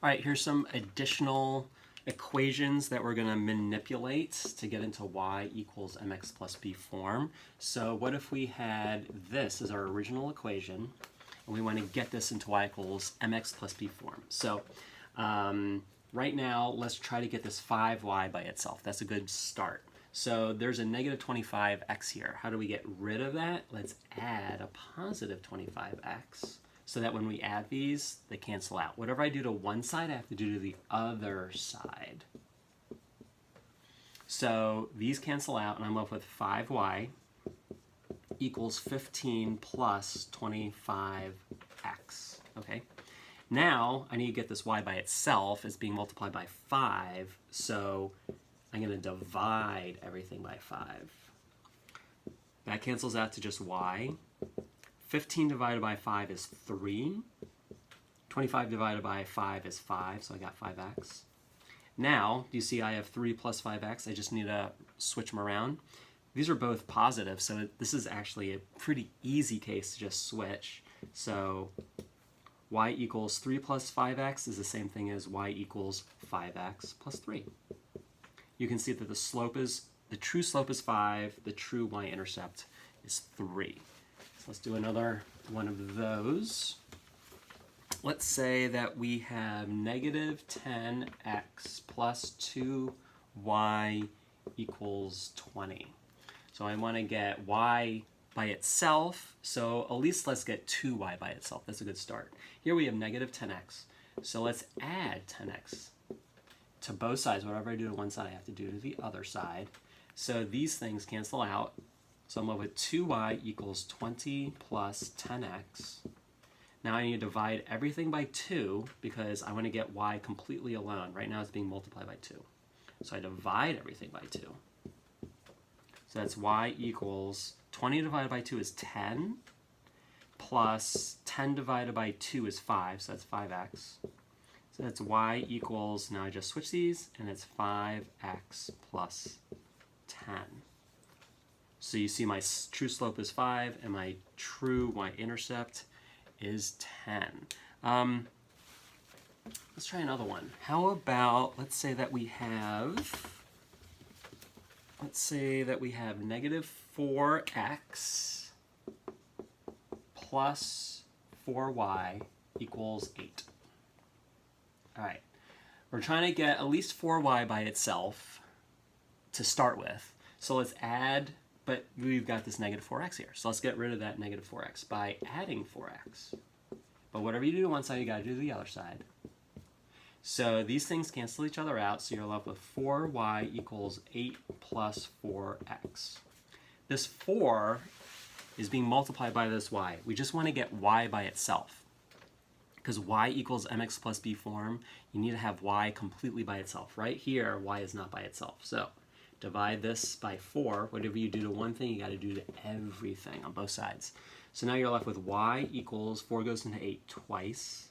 All right, here's some additional equations that we're going to manipulate to get into y equals mx plus b form. So what if we had this as our original equation, and we want to get this into y equals mx plus b form? So right now, let's try to get this 5y by itself. That's a good start. So there's a negative 25x here. How do we get rid of that? Let's add a positive 25x. So that when we add these, they cancel out. Whatever I do to one side, I have to do to the other side. So these cancel out, and I'm left with 5y equals 15 plus 25x. Okay. Now I need to get this y by itself. It's being multiplied by 5, so I'm going to divide everything by 5. That cancels out to just y. 15 divided by 5 is 3. 25 divided by 5 is 5, so I got 5x. Now, do you see I have 3 plus 5x? I just need to switch them around. These are both positive, so this is actually a pretty easy case to just switch. So y equals 3 plus 5x is the same thing as y equals 5x plus 3. You can see that the true slope is 5, the true y-intercept is 3. So let's do another one of those. Let's say that we have negative 10x plus 2y equals 20. So I want to get y by itself, so at least let's get 2y by itself. That's a good start. Here we have negative 10x, so let's add 10x to both sides. Whatever I do to one side, I have to do to the other side. So these things cancel out. So I'm left with 2y equals 20 plus 10x. Now I need to divide everything by 2 because I want to get y completely alone. Right now it's being multiplied by 2. So I divide everything by 2. So that's y equals 20 divided by 2 is 10, plus 10 divided by 2 is 5, so that's 5x. So that's y equals, now I just switch these, and it's 5x plus 10. So you see my true slope is 5, and my true y-intercept is 10. Let's try another one. How about, let's say that we have negative 4x plus 4y equals 8. All right, we're trying to get at least 4y by itself to start with. So let's add, but we've got this negative 4x here. So let's get rid of that negative 4x by adding 4x. But whatever you do to one side, you got to do to the other side. So these things cancel each other out, so you're left with 4y equals 8 plus 4x. This 4 is being multiplied by this y. We just want to get y by itself. Because y equals mx plus b form, you need to have y completely by itself. Right here, y is not by itself. So divide this by 4. Whatever you do to one thing, you got to do to everything on both sides. So now you're left with y equals 4 goes into 8 twice,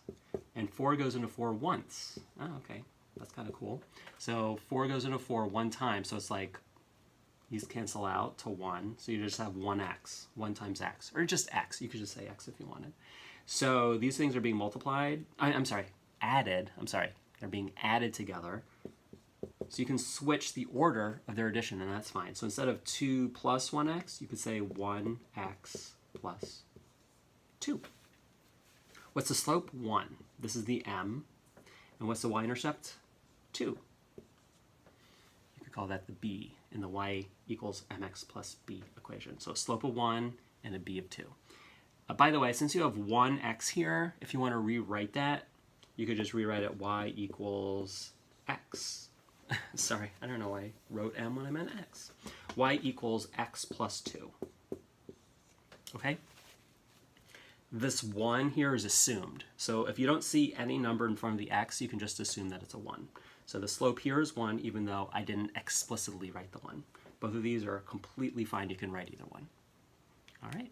and 4 goes into 4 once. Oh, okay. That's kind of cool. So 4 goes into 4 one time, so it's like these cancel out to 1. So you just have 1x, 1 times x, or just x. You could just say x if you wanted. So these things are being multiplied. Added. They're being added together. So you can switch the order of their addition, and that's fine. So instead of 2 plus 1x, you could say 1x plus 2. What's the slope? 1. This is the m. And what's the y-intercept? 2. You could call that the b in the y equals mx plus b equation. So a slope of 1 and a b of 2. By the way, since you have 1x here, if you want to rewrite that, you could just rewrite it y equals x. Sorry, I don't know why I wrote m when I meant x. Y equals x plus 2. Okay? This 1 here is assumed. So if you don't see any number in front of the x, you can just assume that it's a 1. So the slope here is 1, even though I didn't explicitly write the 1. Both of these are completely fine. You can write either one. All right.